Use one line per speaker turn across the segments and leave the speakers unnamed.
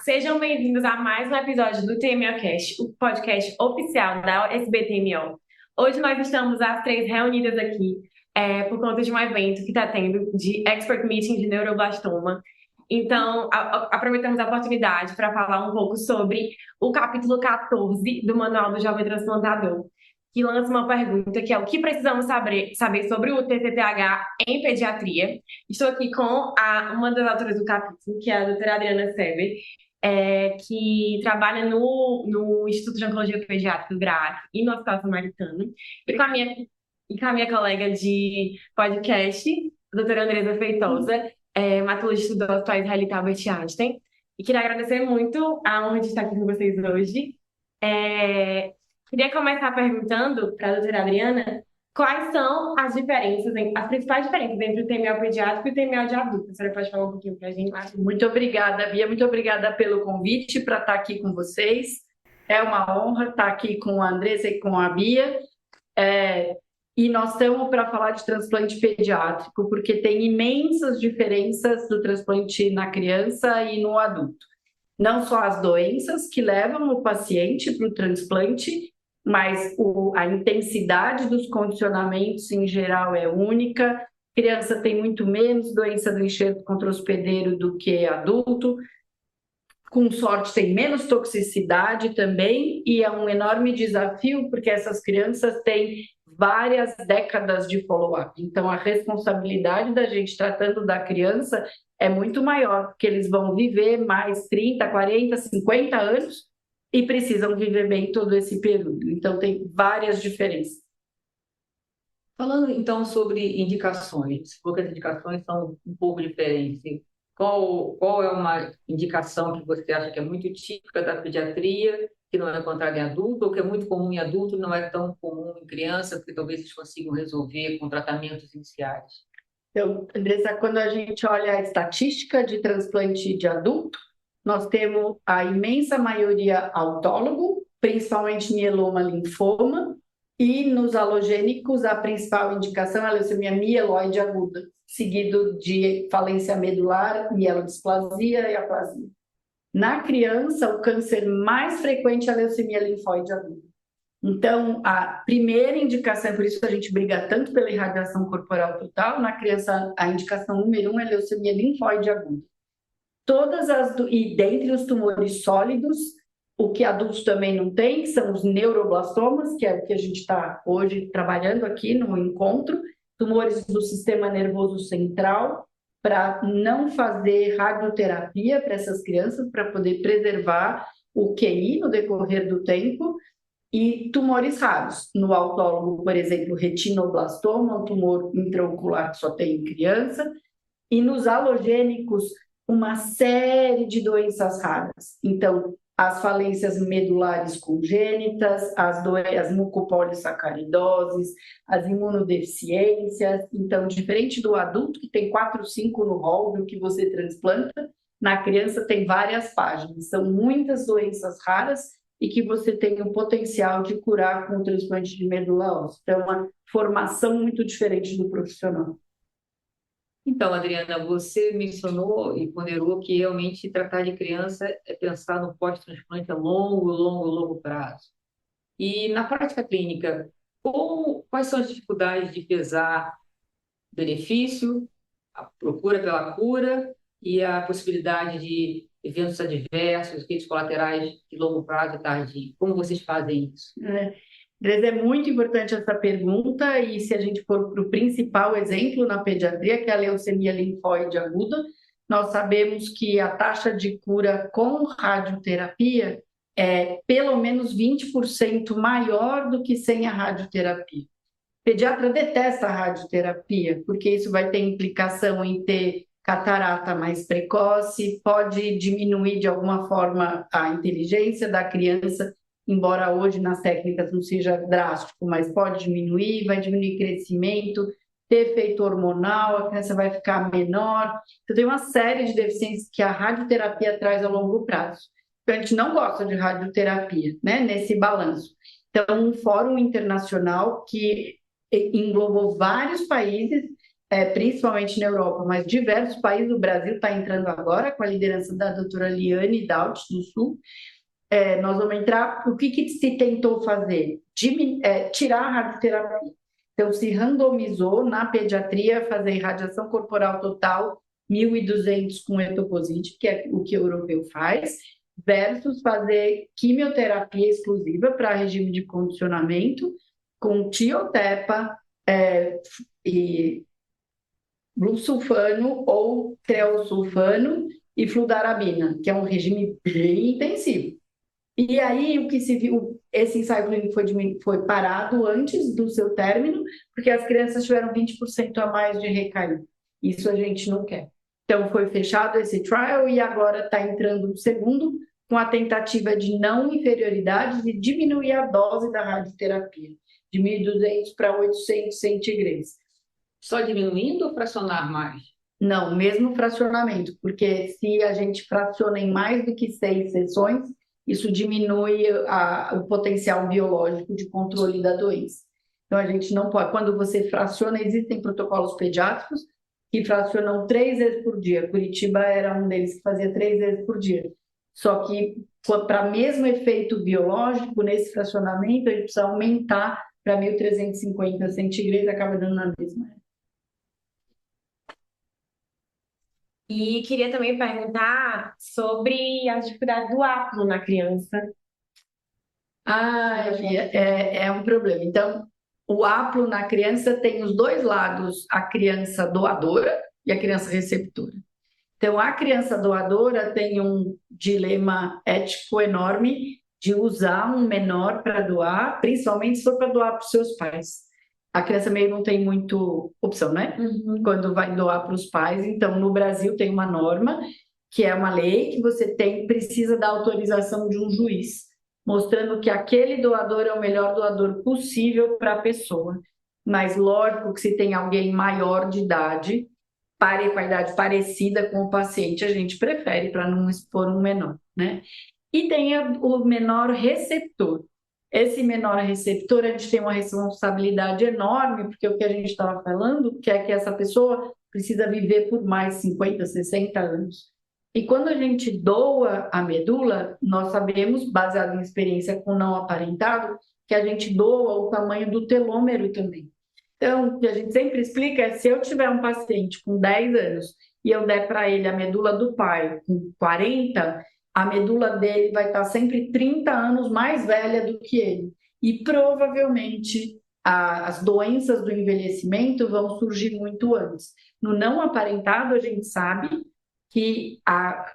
Sejam bem-vindos a mais um episódio do TMOcast, o podcast oficial da SBTMO. Hoje nós estamos as três reunidas aqui por conta de um evento que está tendo de Expert Meeting de Neuroblastoma. Então, aproveitamos a oportunidade para falar um pouco sobre o capítulo 14 do Manual do Jovem Transplantador, que lança uma pergunta que é o que precisamos saber sobre o TTTH em pediatria. Estou aqui com uma das autoras do capítulo, que é a doutora Adriana Seber, que trabalha no Instituto de Oncologia Pediátrica do GRAAC e no Hospital Samaritano, e com a minha colega de podcast, a doutora Andresa Feitosa, hematologista do Hospital Israelita Albert Einstein. E queria agradecer muito a honra de estar aqui com vocês hoje. Queria começar perguntando para a doutora Adriana quais são as principais diferenças entre o TMO pediátrico e o TMO de adulto. A senhora pode falar um pouquinho para a gente?
Muito obrigada, Bia. Muito obrigada pelo convite para estar aqui com vocês. É uma honra estar aqui com a Andressa e com a Bia. E nós estamos para falar de transplante pediátrico, porque tem imensas diferenças do transplante na criança e no adulto. Não só as doenças que levam o paciente para o transplante, mas a intensidade dos condicionamentos em geral é única. Criança tem muito menos doença do enxerto contra hospedeiro do que adulto. Com sorte, tem menos toxicidade também, e é um enorme desafio, porque essas crianças têm várias décadas de follow-up. Então, a responsabilidade da gente tratando da criança é muito maior, porque eles vão viver mais 30, 40, 50 anos e precisam viver bem todo esse período. Então, tem várias diferenças.
Falando então sobre indicações, porque as indicações são um pouco diferentes. Qual é uma indicação que você acha que é muito típica da pediatria, que não é encontrada em adulto, ou que é muito comum em adulto e não é tão comum em criança, porque talvez eles consigam resolver com tratamentos iniciais?
Então, Andressa, quando a gente olha a estatística de transplante de adulto, nós temos a imensa maioria autólogo, principalmente mieloma, linfoma, e nos halogênicos a principal indicação é a leucemia mieloide aguda, seguido de falência medular, mielodisplasia e aplasia. Na criança, o câncer mais frequente é a leucemia linfóide aguda. Então, a primeira indicação, por isso a gente briga tanto pela irradiação corporal total, na criança a indicação número 1 é leucemia linfóide aguda. E dentre os tumores sólidos, o que adultos também não têm, são os neuroblastomas, que é o que a gente está hoje trabalhando aqui no encontro, tumores do sistema nervoso central, para não fazer radioterapia para essas crianças, para poder preservar o QI no decorrer do tempo, e tumores raros. No autólogo, por exemplo, retinoblastoma, um tumor intraocular que só tem em criança, e nos halogênicos, uma série de doenças raras. Então, as falências medulares congênitas, as mucopolissacaridoses, as imunodeficiências. Então, diferente do adulto, que tem 4, 5 no rol do que você transplanta, na criança tem várias páginas. São muitas doenças raras e que você tem o potencial de curar com o transplante de medula óssea. Então, é uma formação muito diferente do profissional.
Então, Adriana, você mencionou e ponderou que realmente tratar de criança é pensar no pós-transplante a longo prazo. E na prática clínica, quais são as dificuldades de pesar benefício, a procura pela cura e a possibilidade de eventos adversos, efeitos colaterais de longo prazo e tardio? Como vocês fazem isso?
É muito importante essa pergunta, e se a gente for para o principal exemplo na pediatria, que é a leucemia linfóide aguda, nós sabemos que a taxa de cura com radioterapia é pelo menos 20% maior do que sem a radioterapia. O pediatra detesta a radioterapia, porque isso vai ter implicação em ter catarata mais precoce, pode diminuir de alguma forma a inteligência da criança, embora hoje nas técnicas não seja drástico, mas pode diminuir, vai diminuir crescimento, ter efeito hormonal, a criança vai ficar menor. Então, tem uma série de deficiências que a radioterapia traz a longo prazo. Então, a gente não gosta de radioterapia, né, nesse balanço. Então, um fórum internacional que englobou vários países principalmente na Europa, mas diversos países, o Brasil está entrando agora com a liderança da doutora Liane Daut do Sul. Nós vamos entrar. O que se tentou fazer? Tirar a radioterapia. Então, se randomizou na pediatria fazer radiação corporal total 1.200 com etoposide, que é o que o europeu faz, versus fazer quimioterapia exclusiva para regime de condicionamento com tiotepa e busulfano ou treosulfano e fludarabina, que é um regime bem intensivo. E aí, o que se viu, esse ensaio clínico foi parado antes do seu término, porque as crianças tiveram 20% a mais de recaída. Isso a gente não quer. Então, foi fechado esse trial e agora está entrando o segundo, com a tentativa de não inferioridade, de diminuir a dose da radioterapia, de 1.200 para 800 centígrados.
Só diminuindo ou fracionar mais?
Não, mesmo fracionamento, porque se a gente fraciona em mais do que 6 sessões, isso diminui o potencial biológico de controle da doença. Então, a gente não pode. Quando você fraciona, existem protocolos pediátricos que fracionam 3 vezes por dia. Curitiba era um deles que fazia 3 vezes por dia. Só que, para mesmo efeito biológico, nesse fracionamento, a gente precisa aumentar para 1.350 centígrados, acaba dando na mesma.
E queria também perguntar sobre as dificuldades do apno na criança.
É um problema. Então, o aplo na criança tem os dois lados, a criança doadora e a criança receptora. Então, a criança doadora tem um dilema ético enorme de usar um menor para doar, principalmente se for para doar para os seus pais. A criança meio não tem muito opção, né? Quando vai doar para os pais. Então, no Brasil tem uma norma, que é uma lei que você precisa da autorização de um juiz, mostrando que aquele doador é o melhor doador possível para a pessoa. Mas, lógico que se tem alguém maior de idade, com a idade parecida com o paciente, a gente prefere para não expor um menor, né? E tem o menor receptor. Esse menor receptor, a gente tem uma responsabilidade enorme, porque o que a gente estava falando, que é que essa pessoa precisa viver por mais 50, 60 anos. E quando a gente doa a medula, nós sabemos, baseado em experiência com não aparentado, que a gente doa o tamanho do telômero também. Então, o que a gente sempre explica é, se eu tiver um paciente com 10 anos e eu der para ele a medula do pai com 40, a medula dele vai estar sempre 30 anos mais velha do que ele. E provavelmente as doenças do envelhecimento vão surgir muito antes. No não aparentado, a gente sabe que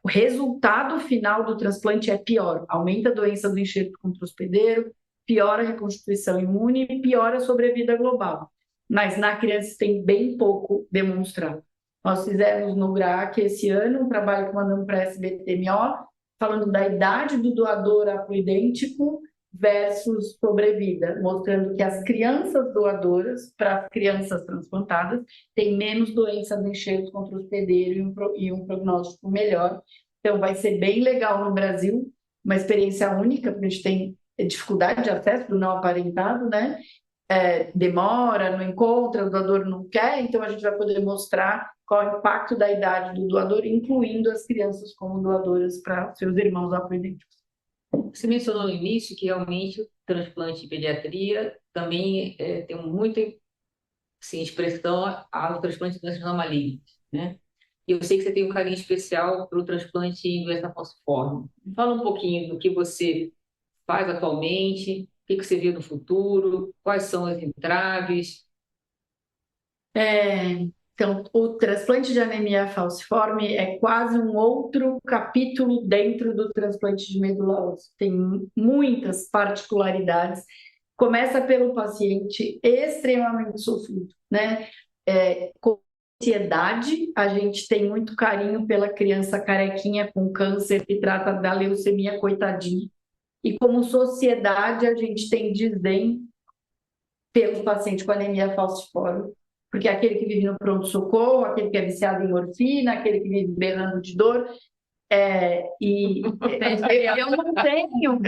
o resultado final do transplante é pior. Aumenta a doença do enxerto contra o hospedeiro, piora a reconstituição imune e piora a sobrevida global. Mas na criança tem bem pouco demonstrado. Nós fizemos no GRAAC esse ano um trabalho que mandamos para a SBTMO, falando da idade do doador haploidêntico versus sobrevida, mostrando que as crianças doadoras, para as crianças transplantadas, têm menos doença do enxerto contra o hospedeiro e um prognóstico melhor. Então, vai ser bem legal no Brasil, uma experiência única, porque a gente tem dificuldade de acesso do não aparentado, né? Demora, não encontra, o doador não quer, então a gente vai poder mostrar qual é o impacto da idade do doador, incluindo as crianças como doadoras para seus irmãos haploidênticos.
Você mencionou no início que realmente o transplante de pediatria também tem muita expressão ao transplante de doenças não malignas, né? E eu sei que você tem um carinho especial para o transplante em doença falciforme. Fala um pouquinho do que você faz atualmente, o que você vê no futuro, quais são as entraves.
Então, o transplante de anemia falciforme é quase um outro capítulo dentro do transplante de medula óssea. Tem muitas particularidades. Começa pelo paciente extremamente sofrido, né? Com ansiedade, a gente tem muito carinho pela criança carequinha com câncer que trata da leucemia, coitadinha. E como sociedade, a gente tem desdém pelo paciente com anemia falciforme, porque aquele que vive no pronto-socorro, aquele que é viciado em morfina, aquele que vive berrando de dor, eu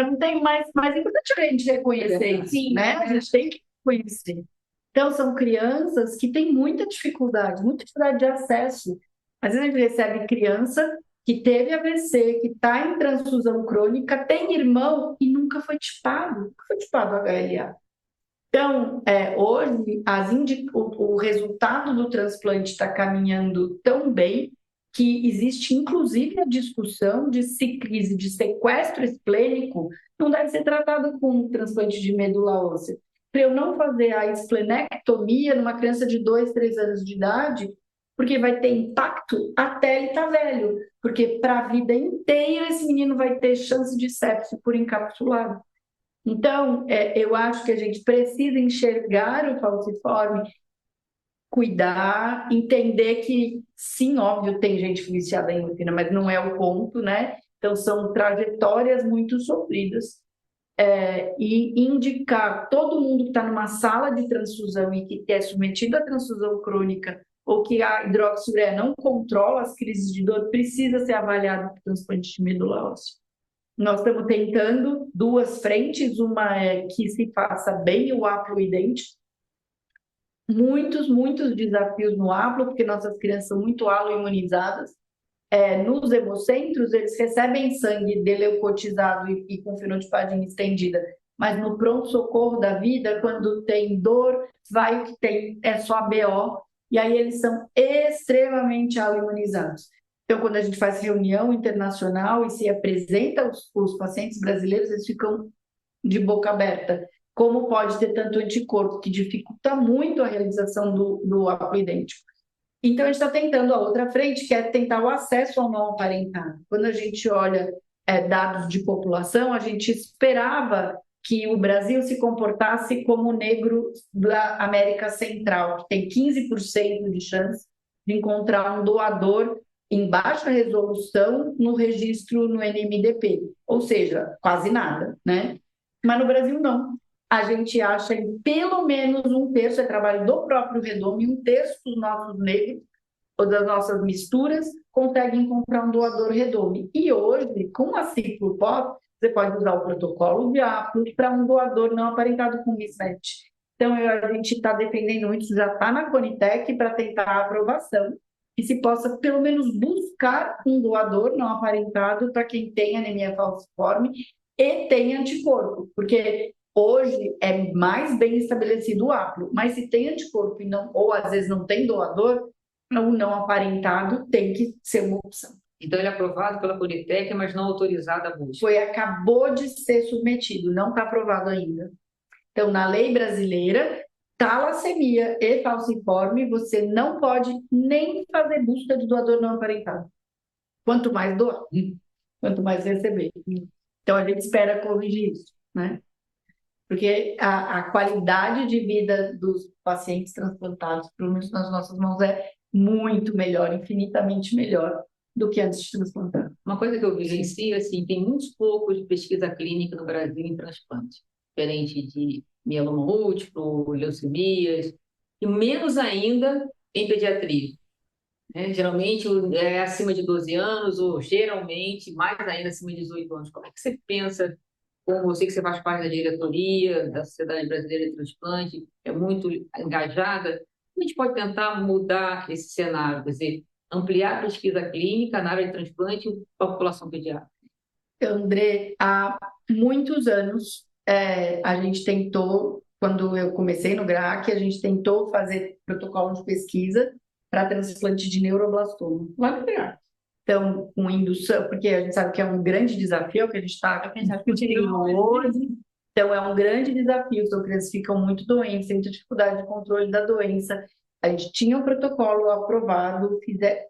não tenho mais importante a gente reconhecer isso, né? A gente tem que reconhecer. Então, são crianças que têm muita dificuldade de acesso. Às vezes a gente recebe criança que teve AVC, que está em transfusão crônica, tem irmão e nunca foi tipado HLA. Então, hoje, o resultado do transplante está caminhando tão bem que existe, inclusive, a discussão de se crise de sequestro esplênico não deve ser tratada com transplante de medula óssea. Para eu não fazer a esplenectomia numa criança de 2, 3 anos de idade, porque vai ter impacto até ele estar velho, porque para a vida inteira esse menino vai ter chance de sepse por encapsulado. Então, eu acho que a gente precisa enxergar o falciforme, cuidar, entender que, sim, óbvio, tem gente viciada em morfina, mas não é o ponto, né? Então, são trajetórias muito sofridas. E indicar todo mundo que está numa sala de transfusão e que é submetido à transfusão crônica ou que a hidroxiureia não controla as crises de dor, precisa ser avaliado por transplante de medula óssea. Nós estamos tentando 2 frentes, uma é que se faça bem o haploidêntico. Muitos desafios no haplo, porque nossas crianças são muito haloimunizadas. Nos hemocentros, eles recebem sangue deleucotizado e com fenotipagem estendida, mas no pronto-socorro da vida, quando tem dor, vai o que tem, é só BO, e aí eles são extremamente haloimunizados. Então, quando a gente faz reunião internacional e se apresenta os pacientes brasileiros, eles ficam de boca aberta. Como pode ter tanto anticorpo, que dificulta muito a realização do haploidêntico. Então, a gente está tentando a outra frente, que é tentar o acesso ao não aparentado. Quando a gente olha dados de população, a gente esperava que o Brasil se comportasse como o negro da América Central, que tem 15% de chance de encontrar um doador em baixa resolução no registro no NMDP, ou seja, quase nada, né? Mas no Brasil não. A gente acha em pelo menos 1/3, é trabalho do próprio Redome, 1/3 dos nossos negros ou das nossas misturas conseguem encontrar um doador Redome. E hoje, com a Ciclo Pop, você pode usar o protocolo de Aplo para um doador não aparentado com mismatch. Então, a gente está defendendo isso, já está na Conitec para tentar a aprovação e se possa pelo menos buscar um doador não aparentado para quem tem anemia falciforme e tem anticorpo, porque hoje é mais bem estabelecido o Aplo, mas se tem anticorpo e não, ou às vezes não tem doador, o não aparentado tem que ser uma opção.
Então, ele é aprovado pela Conitec, mas não autorizado a busca.
Acabou de ser submetido, não está aprovado ainda. Então, na lei brasileira, talassemia e falciforme, você não pode nem fazer busca de doador não aparentado. Quanto mais doar, quanto mais receber. Então, a gente espera corrigir isso, né? Porque a qualidade de vida dos pacientes transplantados, pelo menos nas nossas mãos, é muito melhor, infinitamente melhor do que antes de transplantar.
Uma coisa que eu vivencio, assim, tem muitos poucos de pesquisa clínica no Brasil em transplante, diferente de mieloma múltiplo, leucemias, e menos ainda em pediatria. Geralmente é acima de 12 anos, ou geralmente mais ainda acima de 18 anos. Como é que você pensa, como eu sei que você faz parte da diretoria da Sociedade Brasileira de Transplante, é muito engajada, como a gente pode tentar mudar esse cenário, quer dizer, ampliar a pesquisa clínica na área de transplante para a população pediátrica?
André, há muitos anos a gente tentou, quando eu comecei no GRAAC, a gente tentou fazer protocolo de pesquisa para transplante de neuroblastoma, lá no GRAAC. Então, com indução, porque a gente sabe que é um grande desafio que a gente está discutindo hoje. Então, é um grande desafio, as crianças ficam muito doentes, têm dificuldade de controle da doença. A gente tinha um protocolo aprovado,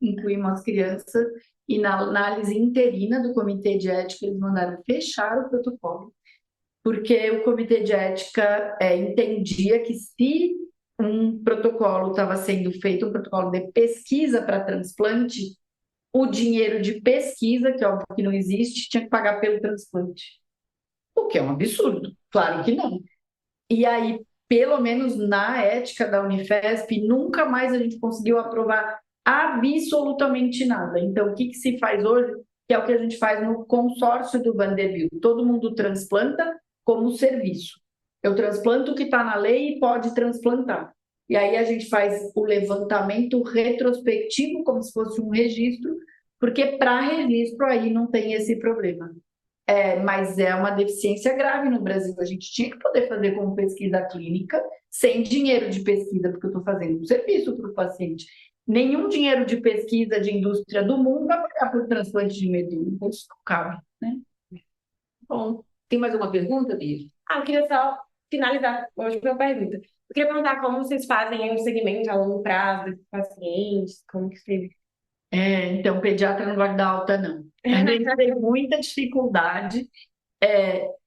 incluímos as crianças, e na análise interina do Comitê de Ética, eles mandaram fechar o protocolo, porque o Comitê de Ética entendia que se um protocolo estava sendo feito, um protocolo de pesquisa para transplante, o dinheiro de pesquisa, que é óbvio que não existe, tinha que pagar pelo transplante. O que é um absurdo, claro que não. E aí, pelo menos na ética da Unifesp, nunca mais a gente conseguiu aprovar absolutamente nada. Então, o que se faz hoje, que é o que a gente faz no consórcio do Vanderbilt. Todo mundo transplanta como serviço. Eu transplanto o que está na lei e pode transplantar. E aí a gente faz o levantamento retrospectivo, como se fosse um registro, porque para registro aí não tem esse problema. Mas é uma deficiência grave no Brasil. A gente tinha que poder fazer como pesquisa clínica, sem dinheiro de pesquisa, porque eu estou fazendo um serviço para o paciente. Nenhum dinheiro de pesquisa de indústria do mundo vai pagar por transplante de medula. Então, isso não cabe, né?
Bom, tem mais uma pergunta, Bia?
Eu queria só finalizar hoje com uma pergunta. Eu queria perguntar como vocês fazem o segmento a longo prazo desses pacientes, como que vocês...
Então, pediatra não vai dar alta, não. A gente tem muita dificuldade.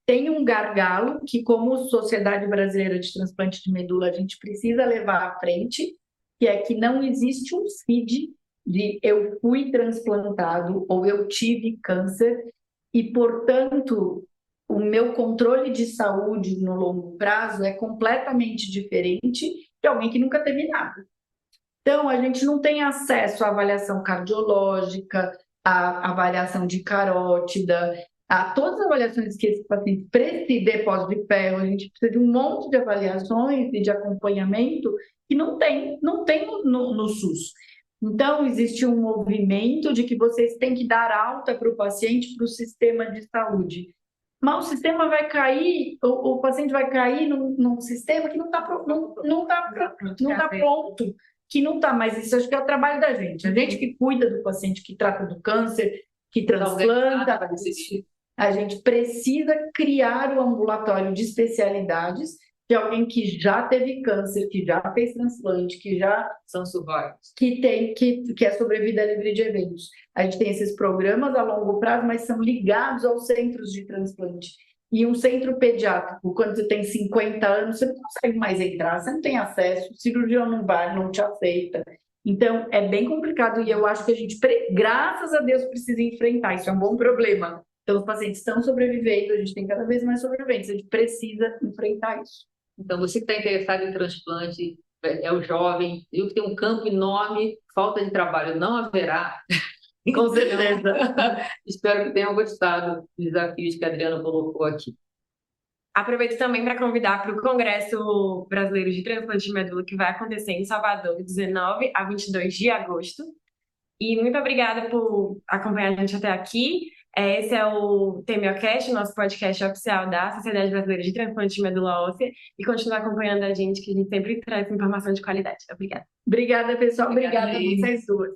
Tem um gargalo que, como Sociedade Brasileira de Transplante de Medula, a gente precisa levar à frente, que é que não existe um CID de eu fui transplantado ou eu tive câncer e, portanto, o meu controle de saúde no longo prazo é completamente diferente de alguém que nunca teve nada. Então, a gente não tem acesso à avaliação cardiológica, à avaliação de carótida, a todas as avaliações que esse paciente precisa, depósito de ferro, a gente precisa de um monte de avaliações e de acompanhamento que não tem no SUS. Então, existe um movimento de que vocês têm que dar alta para o paciente, para o sistema de saúde. Mas o sistema vai cair, o paciente vai cair num sistema que não está pronto, que não está, mas isso acho que é o trabalho da gente. A gente que cuida do paciente, que trata do câncer, que transplanta, a gente precisa criar o ambulatório de especialidades de alguém que já teve câncer, que já fez transplante, que já
São survivors.
que é sobrevida livre de eventos. A gente tem esses programas a longo prazo, mas são ligados aos centros de transplante. E um centro pediátrico, quando você tem 50 anos, você não consegue mais entrar, você não tem acesso, o cirurgião não vai, não te aceita. Então, é bem complicado e eu acho que a gente, graças a Deus, precisa enfrentar. Isso é um bom problema. Então, os pacientes estão sobrevivendo, a gente tem cada vez mais sobreviventes, a gente precisa enfrentar isso.
Então, você que está interessado em transplante, é o jovem, viu que tem um campo enorme, falta de trabalho não haverá.
Com certeza.
Espero que tenham gostado dos desafios que a Adriana colocou aqui.
Aproveito também para convidar para o Congresso Brasileiro de Transplante de Medula, que vai acontecer em Salvador, de 19 a 22 de agosto. E muito obrigada por acompanhar a gente até aqui. Esse é o TMOcast, nosso podcast oficial da Sociedade Brasileira de Transplante de Medula Óssea. E continue acompanhando a gente, que a gente sempre traz informação de qualidade. Obrigada.
Obrigada, pessoal. Obrigada a
Obrigada,
vocês duas.